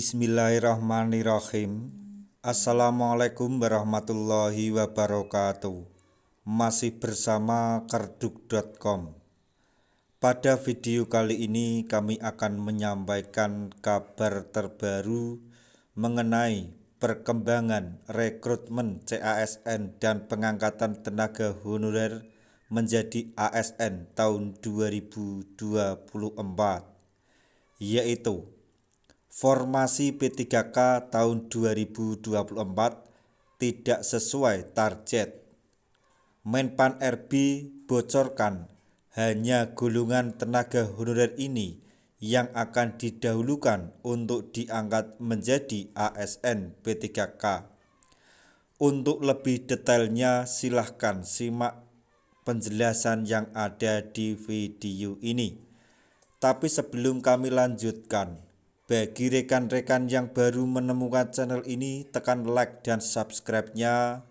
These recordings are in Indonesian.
Bismillahirrahmanirrahim. Assalamualaikum warahmatullahi wabarakatuh. Masih bersama kerduk.com. Pada video kali ini kami akan menyampaikan kabar terbaru mengenai perkembangan rekrutmen CASN dan pengangkatan tenaga honorer menjadi ASN tahun 2024, yaitu formasi P3K tahun 2024 tidak sesuai target. Menpan RB bocorkan hanya golongan tenaga honorer ini yang akan didahulukan untuk diangkat menjadi ASN P3K. Untuk lebih detailnya silahkan simak penjelasan yang ada di video ini. Tapi sebelum kami lanjutkan, bagi rekan-rekan yang baru menemukan channel ini, tekan like dan subscribe-nya,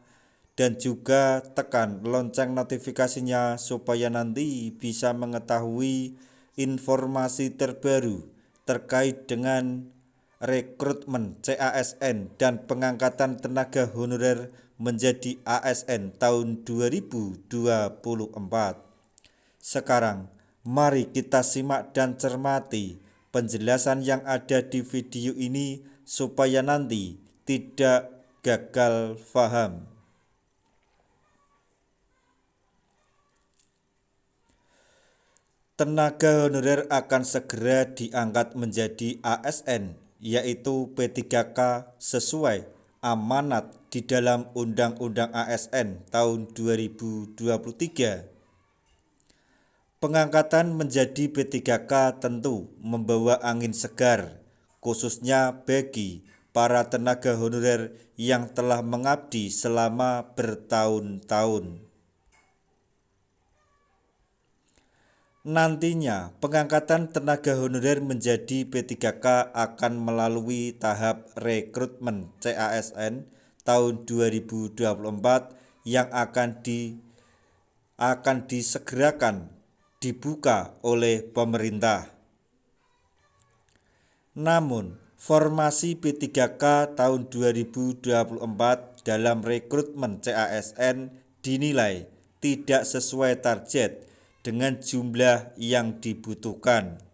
dan juga tekan lonceng notifikasinya supaya nanti bisa mengetahui informasi terbaru terkait dengan rekrutmen CASN dan pengangkatan tenaga honorer menjadi ASN tahun 2024. Sekarang, mari kita simak dan cermati penjelasan yang ada di video ini supaya nanti tidak gagal paham. Tenaga honorer akan segera diangkat menjadi ASN, yaitu P3K sesuai amanat di dalam Undang-Undang ASN tahun 2023. Pengangkatan menjadi P3K tentu membawa angin segar, khususnya bagi para tenaga honorer yang telah mengabdi selama bertahun-tahun. Nantinya, pengangkatan tenaga honorer menjadi P3K akan melalui tahap rekrutmen CASN tahun 2024 yang akan disegerakan dibuka oleh pemerintah. Namun, formasi P3K tahun 2024 dalam rekrutmen CASN dinilai tidak sesuai target dengan jumlah yang dibutuhkan.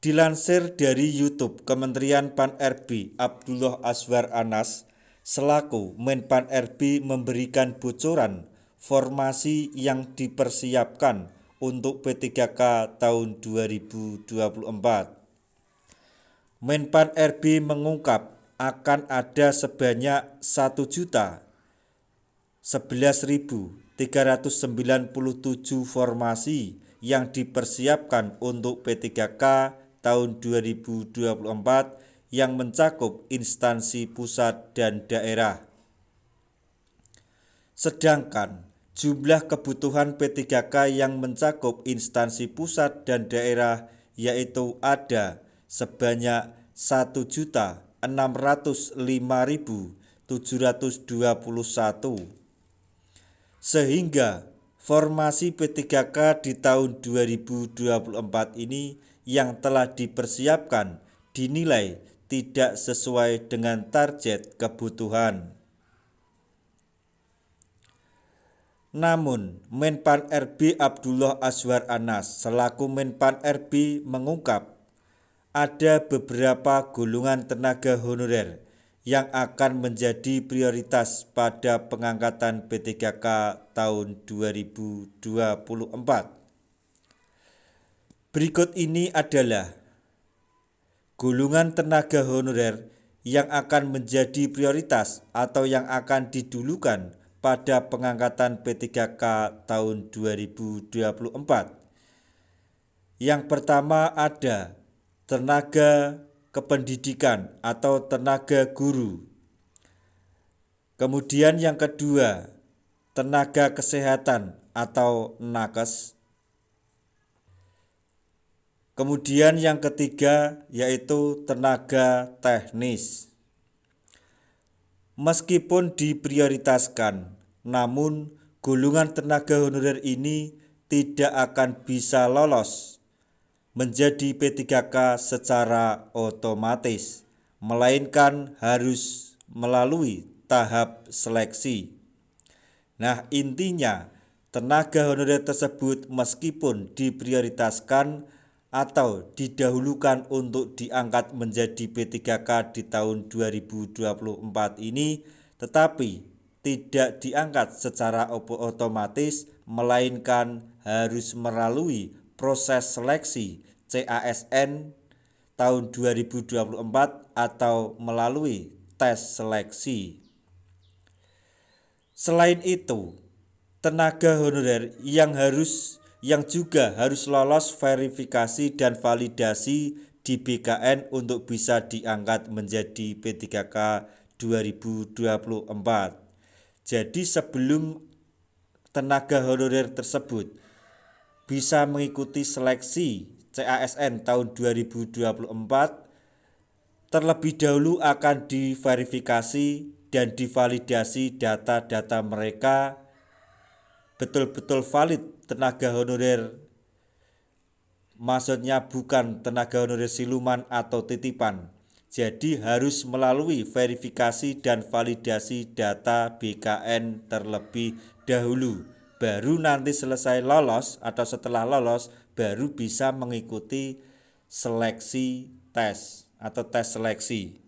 Dilansir dari YouTube Kementerian Pan-RB, Abdullah Azwar Anas selaku Menpan RB memberikan bocoran formasi yang dipersiapkan untuk P3K tahun 2024. Menpan RB mengungkap akan ada sebanyak 1.011.397 formasi yang dipersiapkan untuk P3K tahun 2024 yang mencakup instansi pusat dan daerah. Sedangkan jumlah kebutuhan P3K yang mencakup instansi pusat dan daerah yaitu ada sebanyak 1.605.721. Sehingga formasi P3K di tahun 2024 ini yang telah dipersiapkan dinilai tidak sesuai dengan target kebutuhan. Namun, Menpan RB Abdullah Azwar Anas selaku Menpan RB mengungkap ada beberapa golongan tenaga honorer yang akan menjadi prioritas pada pengangkatan P3K tahun 2024. Berikut ini adalah golongan tenaga honorer yang akan menjadi prioritas atau yang akan didulukan pada pengangkatan P3K tahun 2024. Yang pertama ada tenaga kependidikan atau tenaga guru. Kemudian yang kedua, tenaga kesehatan atau nakes. Kemudian yang ketiga yaitu tenaga teknis. Meskipun diprioritaskan, namun golongan tenaga honorer ini tidak akan bisa lolos menjadi P3K secara otomatis, melainkan harus melalui tahap seleksi. Nah, intinya tenaga honorer tersebut meskipun diprioritaskan atau didahulukan untuk diangkat menjadi P3K di tahun 2024 ini, tetapi tidak diangkat secara otomatis, melainkan harus melalui proses seleksi CASN tahun 2024 atau melalui tes seleksi. Selain itu, tenaga honorer yang juga harus lolos verifikasi dan validasi di BKN untuk bisa diangkat menjadi P3K 2024. Jadi sebelum tenaga honorer tersebut bisa mengikuti seleksi CASN tahun 2024, terlebih dahulu akan diverifikasi dan divalidasi data-data mereka betul-betul valid tenaga honorer, maksudnya bukan tenaga honorer siluman atau titipan. Jadi harus melalui verifikasi dan validasi data BKN terlebih dahulu. Baru nanti selesai lolos atau setelah lolos baru bisa mengikuti seleksi tes atau tes seleksi.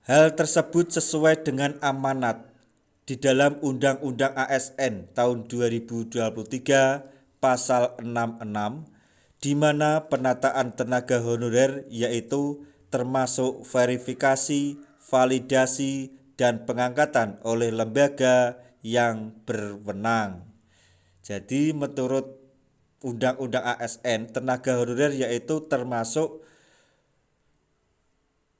Hal tersebut sesuai dengan amanat di dalam Undang-Undang ASN tahun 2023 pasal 66, di mana penataan tenaga honorer yaitu termasuk verifikasi, validasi, dan pengangkatan oleh lembaga yang berwenang. Jadi menurut Undang-Undang ASN, tenaga honorer yaitu termasuk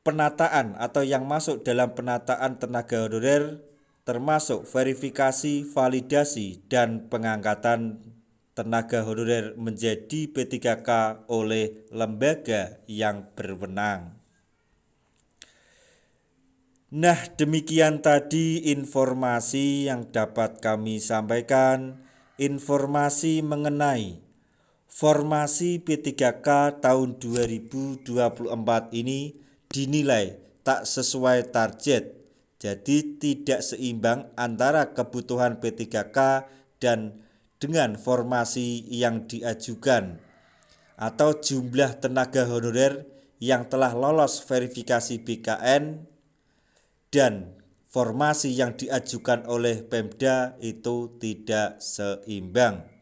penataan atau yang masuk dalam penataan tenaga honorer termasuk verifikasi, validasi, dan pengangkatan tenaga honorer menjadi P3K oleh lembaga yang berwenang. Nah, demikian tadi informasi yang dapat kami sampaikan, informasi mengenai formasi P3K tahun 2024 ini dinilai tak sesuai target. Jadi tidak seimbang antara kebutuhan P3K dan dengan formasi yang diajukan atau jumlah tenaga honorer yang telah lolos verifikasi BKN dan formasi yang diajukan oleh Pemda itu tidak seimbang.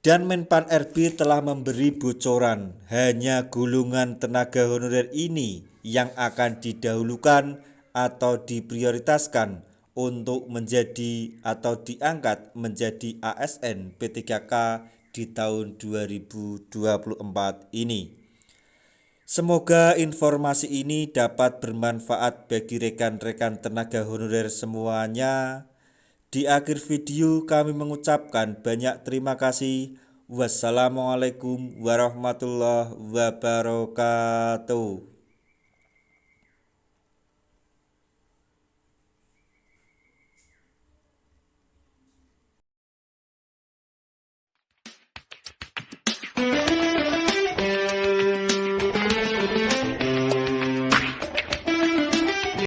Dan Menpan RB telah memberi bocoran hanya golongan tenaga honorer ini yang akan didahulukan atau diprioritaskan untuk menjadi atau diangkat menjadi ASN P3K di tahun 2024 ini. Semoga informasi ini dapat bermanfaat bagi rekan-rekan tenaga honorer semuanya. Di akhir video kami mengucapkan banyak terima kasih. Wassalamualaikum warahmatullahi wabarakatuh.